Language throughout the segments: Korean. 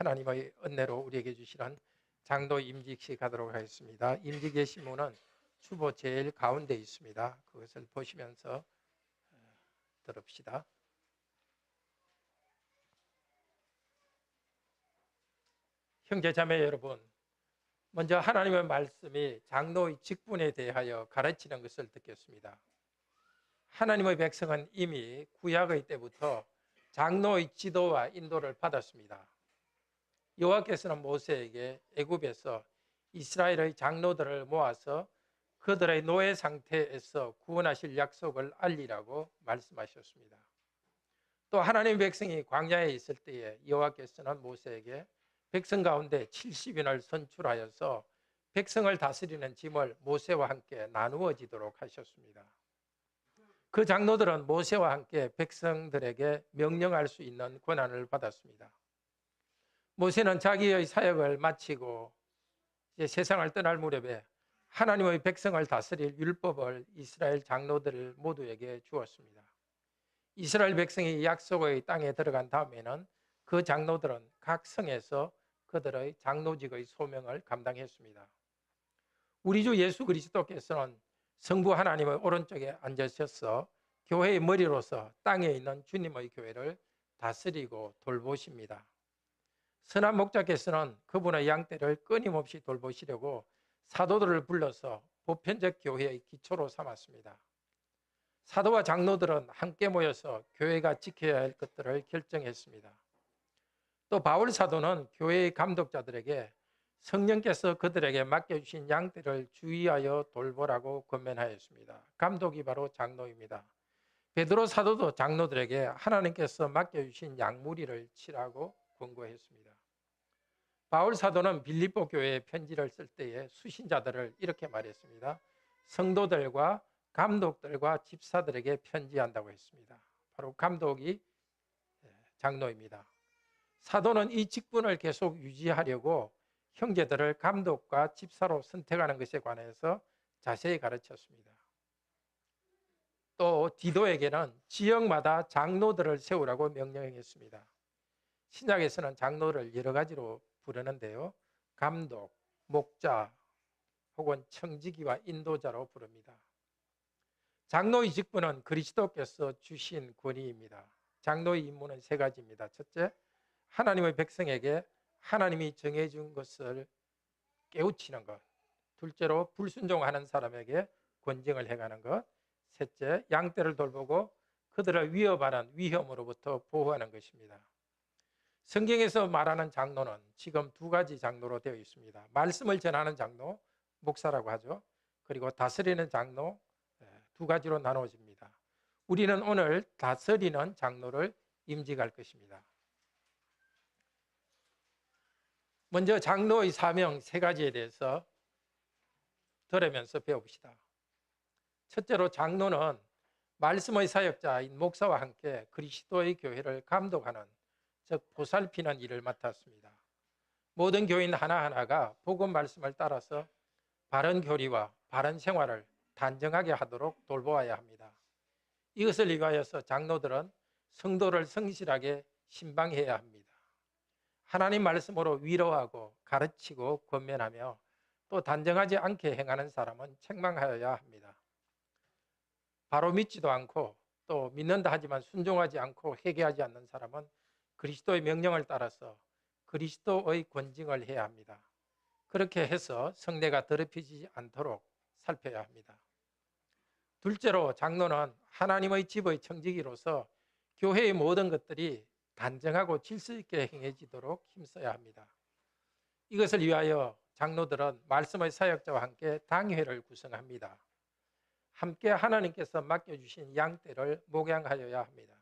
하나님의 은혜로 우리에게 주시는 장로 임직식 하도록 하겠습니다. 임직의 신문은 주보 제일 가운데 있습니다. 그것을 보시면서 들읍시다. 형제 자매 여러분, 먼저 하나님의 말씀이 장로의 직분에 대하여 가르치는 것을 듣겠습니다. 하나님의 백성은 이미 구약의 때부터 장로의 지도와 인도를 받았습니다. 여호와께서는 모세에게 애굽에서 이스라엘의 장로들을 모아서 그들의 노예 상태에서 구원하실 약속을 알리라고 말씀하셨습니다. 또 하나님의 백성이 광야에 있을 때에 여호와께서는 모세에게 백성 가운데 70인을 선출하여서 백성을 다스리는 짐을 모세와 함께 나누어지도록 하셨습니다. 그 장로들은 모세와 함께 백성들에게 명령할 수 있는 권한을 받았습니다. 모세는 자기의 사역을 마치고 이제 세상을 떠날 무렵에 하나님의 백성을 다스릴 율법을 이스라엘 장로들 모두에게 주었습니다. 이스라엘 백성이 약속의 땅에 들어간 다음에는 그 장로들은 각 성에서 그들의 장로직의 소명을 감당했습니다. 우리 주 예수 그리스도께서는 성부 하나님의 오른쪽에 앉으셔서 교회의 머리로서 땅에 있는 주님의 교회를 다스리고 돌보십니다. 선한 목자께서는 그분의 양떼를 끊임없이 돌보시려고 사도들을 불러서 보편적 교회의 기초로 삼았습니다. 사도와 장로들은 함께 모여서 교회가 지켜야 할 것들을 결정했습니다. 또 바울 사도는 교회의 감독자들에게 성령께서 그들에게 맡겨주신 양떼를 주의하여 돌보라고 권면하였습니다. 감독이 바로 장로입니다. 베드로 사도도 장로들에게 하나님께서 맡겨주신 양무리를 치라고 권고했습니다. 바울 사도는 빌립보 교회에 편지를 쓸 때에 수신자들을 이렇게 말했습니다. 성도들과 감독들과 집사들에게 편지한다고 했습니다. 바로 감독이 장로입니다. 사도는 이 직분을 계속 유지하려고 형제들을 감독과 집사로 선택하는 것에 관해서 자세히 가르쳤습니다. 또 디도에게는 지역마다 장로들을 세우라고 명령했습니다. 신약에서는 장로를 여러 가지로 부르는데요. 감독, 목자 혹은 청지기와 인도자로 부릅니다. 장로의 직분은 그리스도께서 주신 권위입니다. 장로의 임무는 세 가지입니다. 첫째, 하나님의 백성에게 하나님이 정해준 것을 깨우치는 것. 둘째로, 불순종하는 사람에게 권징을 행하는 것. 셋째, 양떼를 돌보고 그들을 위협하는 위험으로부터 보호하는 것입니다. 성경에서 말하는 장로는 지금 두 가지 장로로 되어 있습니다. 말씀을 전하는 장로, 목사라고 하죠. 그리고 다스리는 장로, 두 가지로 나눠집니다. 우리는 오늘 다스리는 장로를 임직할 것입니다. 먼저 장로의 사명 세 가지에 대해서 들으면서 배워봅시다. 첫째로, 장로는 말씀의 사역자인 목사와 함께 그리스도의 교회를 감독하는, 즉 보살피는 일을 맡았습니다. 모든 교인 하나하나가 복음 말씀을 따라서 바른 교리와 바른 생활을 단정하게 하도록 돌보아야 합니다. 이것을 위하여서 장로들은 성도를 성실하게 신방해야 합니다. 하나님 말씀으로 위로하고 가르치고 권면하며 또 단정하지 않게 행하는 사람은 책망하여야 합니다. 바로 믿지도 않고 또 믿는다 하지만 순종하지 않고 회개하지 않는 사람은 그리스도의 명령을 따라서 그리스도의 권징을 해야 합니다. 그렇게 해서 성례가 더럽히지 않도록 살펴야 합니다. 둘째로, 장로는 하나님의 집의 청지기로서 교회의 모든 것들이 단정하고 질서 있게 행해지도록 힘써야 합니다. 이것을 위하여 장로들은 말씀의 사역자와 함께 당회를 구성합니다. 함께 하나님께서 맡겨주신 양떼를 목양하여야 합니다.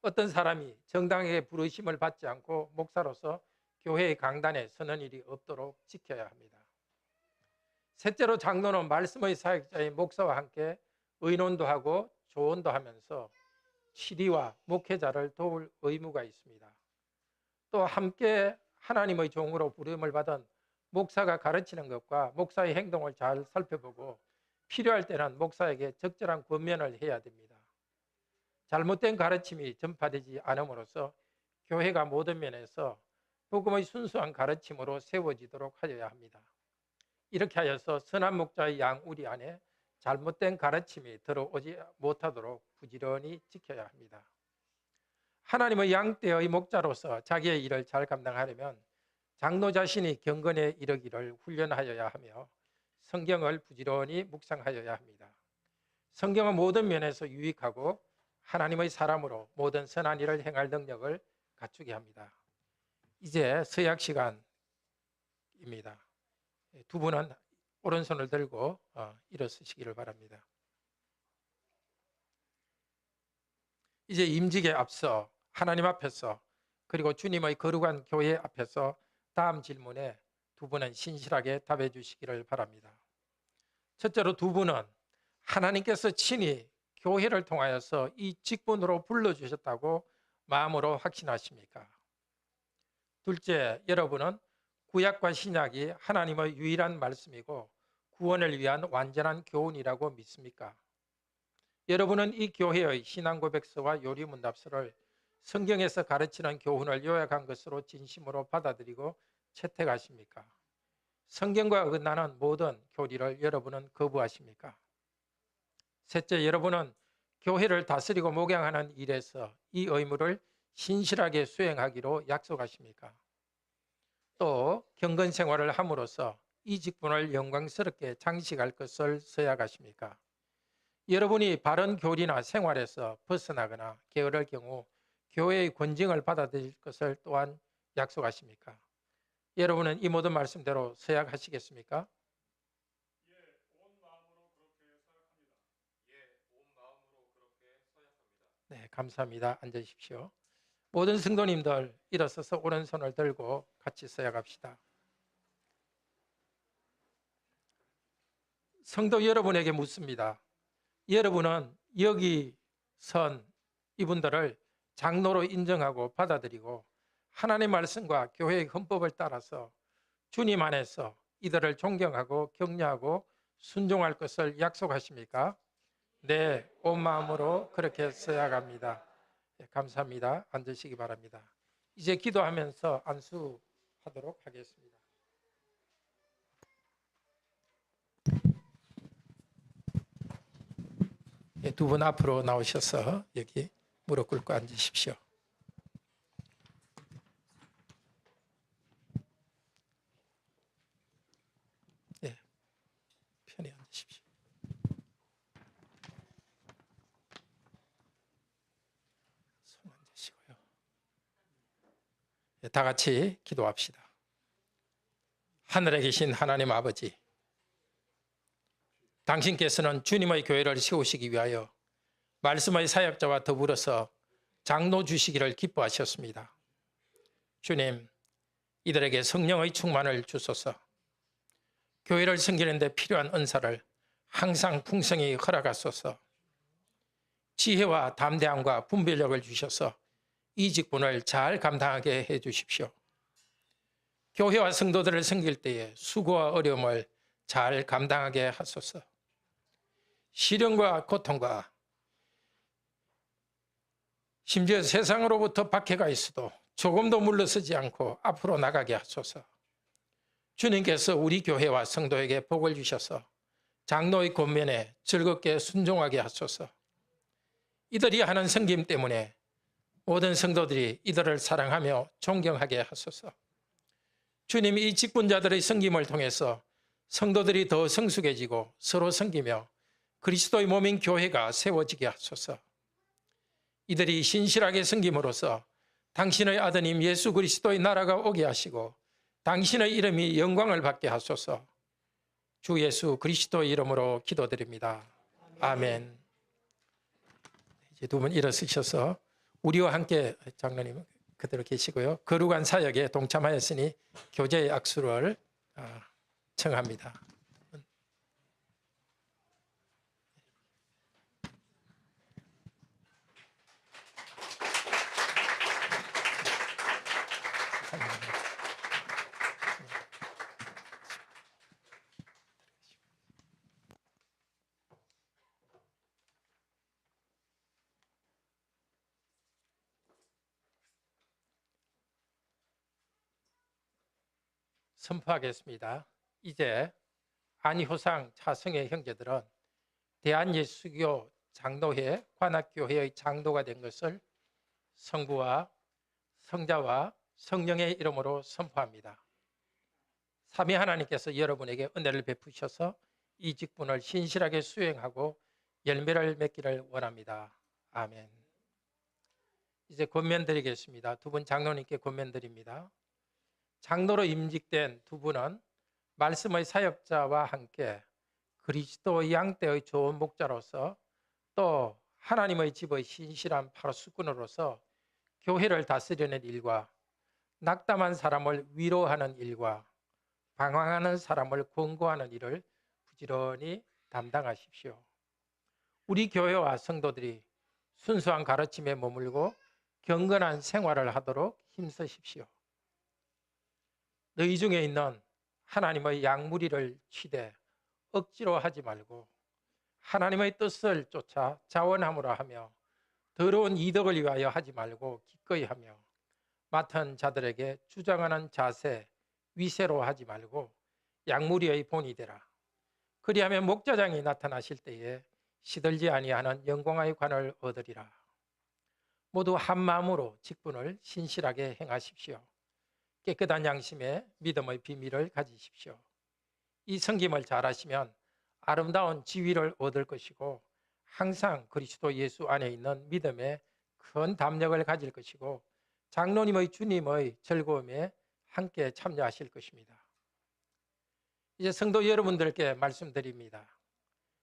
어떤 사람이 정당하게 부르심을 받지 않고 목사로서 교회의 강단에 서는 일이 없도록 지켜야 합니다. 셋째로, 장로는 말씀의 사역자인 목사와 함께 의논도 하고 조언도 하면서 치리와 목회자를 도울 의무가 있습니다. 또 함께 하나님의 종으로 부름을 받은 목사가 가르치는 것과 목사의 행동을 잘 살펴보고 필요할 때는 목사에게 적절한 권면을 해야 됩니다. 잘못된 가르침이 전파되지 않음으로써 교회가 모든 면에서 복음의 순수한 가르침으로 세워지도록 하여야 합니다. 이렇게 하여서 선한 목자의 양 우리 안에 잘못된 가르침이 들어오지 못하도록 부지런히 지켜야 합니다. 하나님의 양떼의 목자로서 자기의 일을 잘 감당하려면 장로 자신이 경건에 이르기를 훈련하여야 하며 성경을 부지런히 묵상하여야 합니다. 성경은 모든 면에서 유익하고 하나님의 사람으로 모든 선한 일을 행할 능력을 갖추게 합니다. 이제 서약 시간입니다. 두 분은 오른손을 들고 일어서시기를 바랍니다. 이제 임직에 앞서 하나님 앞에서 그리고 주님의 거룩한 교회 앞에서 다음 질문에 두 분은 신실하게 답해 주시기를 바랍니다. 첫째로 두 분은 하나님께서 친히 교회를 통하여서 이 직분으로 불러주셨다고 마음으로 확신하십니까? 둘째, 여러분은 구약과 신약이 하나님의 유일한 말씀이고 구원을 위한 완전한 교훈이라고 믿습니까? 여러분은 이 교회의 신앙고백서와 요리문답서를 성경에서 가르치는 교훈을 요약한 것으로 진심으로 받아들이고 채택하십니까? 성경과 어긋나는 모든 교리를 여러분은 거부하십니까? 셋째, 여러분은 교회를 다스리고 목양하는 일에서 이 의무를 신실하게 수행하기로 약속하십니까? 또 경건 생활을 함으로써 이 직분을 영광스럽게 장식할 것을 서약하십니까? 여러분이 바른 교리나 생활에서 벗어나거나 게으를 경우 교회의 권징을 받아들일 것을 또한 약속하십니까? 여러분은 이 모든 말씀대로 서약하시겠습니까? 예, 온 마음으로 그렇게 서약합니다. 온 마음으로 그렇게 서약합니다. 네, 감사합니다. 앉으십시오. 모든 성도님들 일어서서 오른손을 들고 같이 서약합시다. 성도 여러분에게 묻습니다. 여러분은 여기 선 이분들을 장로로 인정하고 받아들이고 하나님의 말씀과 교회의 헌법을 따라서 주님 안에서 이들을 존경하고 격려하고 순종할 것을 약속하십니까? 네, 온 마음으로 그렇게 서약합니다. 네, 감사합니다. 앉으시기 바랍니다. 이제 기도하면서 안수하도록 하겠습니다. 네, 두 분 앞으로 나오셔서 여기 무릎 꿇고 앉으십시오. 네, 편히 앉으십시오. 손 앉으시고요. 네, 다 같이 기도합시다. 하늘에 계신 하나님 아버지, 당신께서는 주님의 교회를 세우시기 위하여 말씀의 사역자와 더불어서 장로 주시기를 기뻐하셨습니다. 주님, 이들에게 성령의 충만을 주소서. 교회를 섬기는 데 필요한 은사를 항상 풍성히 허락하소서. 지혜와 담대함과 분별력을 주셔서 이 직분을 잘 감당하게 해 주십시오. 교회와 성도들을 섬길 때에 수고와 어려움을 잘 감당하게 하소서. 시련과 고통과 심지어 세상으로부터 박해가 있어도 조금도 물러서지 않고 앞으로 나가게 하소서. 주님께서 우리 교회와 성도에게 복을 주셔서 장로의 권면에 즐겁게 순종하게 하소서. 이들이 하는 섬김 때문에 모든 성도들이 이들을 사랑하며 존경하게 하소서. 주님, 이 직분자들의 섬김을 통해서 성도들이 더 성숙해지고 서로 섬기며 그리스도의 몸인 교회가 세워지게 하소서. 이들이 신실하게 섬김으로써 당신의 아드님 예수 그리스도의 나라가 오게 하시고 당신의 이름이 영광을 받게 하소서. 주 예수 그리스도의 이름으로 기도드립니다. 아멘. 이제 두 분 일어서셔서 우리와 함께 장로님 그대로 계시고요. 거룩한 사역에 동참하였으니 교제의 악수를 청합니다. 선포하겠습니다. 이제 안효상 차성의 형제들은 대한예수교 장로회 관악교회의 장로가 된 것을 성부와 성자와 성령의 이름으로 선포합니다. 삼위 하나님께서 여러분에게 은혜를 베푸셔서 이 직분을 신실하게 수행하고 열매를 맺기를 원합니다. 아멘. 이제 권면 드리겠습니다. 두 분 장로님께 권면 드립니다. 장로로 임직된 두 분은 말씀의 사역자와 함께 그리스도 양떼의 좋은 목자로서 또 하나님의 집의 신실한 파수꾼으로서 교회를 다스리는 일과 낙담한 사람을 위로하는 일과 방황하는 사람을 권고하는 일을 부지런히 담당하십시오. 우리 교회와 성도들이 순수한 가르침에 머물고 경건한 생활을 하도록 힘쓰십시오. 너희 중에 있는 하나님의 양무리를 취대 억지로 하지 말고 하나님의 뜻을 쫓아 자원함으로 하며 더러운 이덕을 위하여 하지 말고 기꺼이 하며 맡은 자들에게 주장하는 자세, 위세로 하지 말고 양무리의 본이 되라. 그리하면 목자장이 나타나실 때에 시들지 아니하는 영광의 관을 얻으리라. 모두 한 마음으로 직분을 신실하게 행하십시오. 깨끗한 양심에 믿음의 비밀을 가지십시오. 이 섬김을 잘하시면 아름다운 지위를 얻을 것이고 항상 그리스도 예수 안에 있는 믿음에 큰 담력을 가질 것이고 장로님의 주님의 즐거움에 함께 참여하실 것입니다. 이제 성도 여러분들께 말씀드립니다.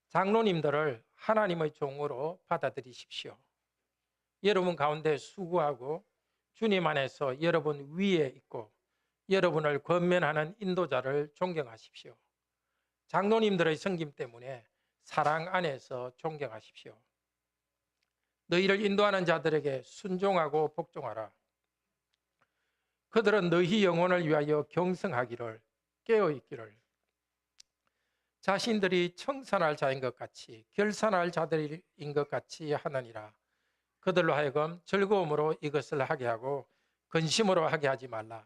장로님들을 하나님의 종으로 받아들이십시오. 여러분 가운데 수고하고 주님 안에서 여러분 위에 있고 여러분을 권면하는 인도자를 존경하십시오. 장로님들의 섬김 때문에 사랑 안에서 존경하십시오. 너희를 인도하는 자들에게 순종하고 복종하라. 그들은 너희 영혼을 위하여 경성하기를 깨어있기를 자신들이 청산할 자인 것 같이 결산할 자들인 것 같이 하느니라. 그들로 하여금 즐거움으로 이것을 하게 하고 근심으로 하게 하지 말라.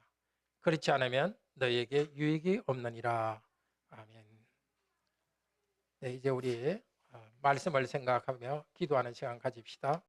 그렇지 않으면 너희에게 유익이 없느니라. 아멘. 네, 이제 우리 말씀을 생각하며 기도하는 시간 가집시다.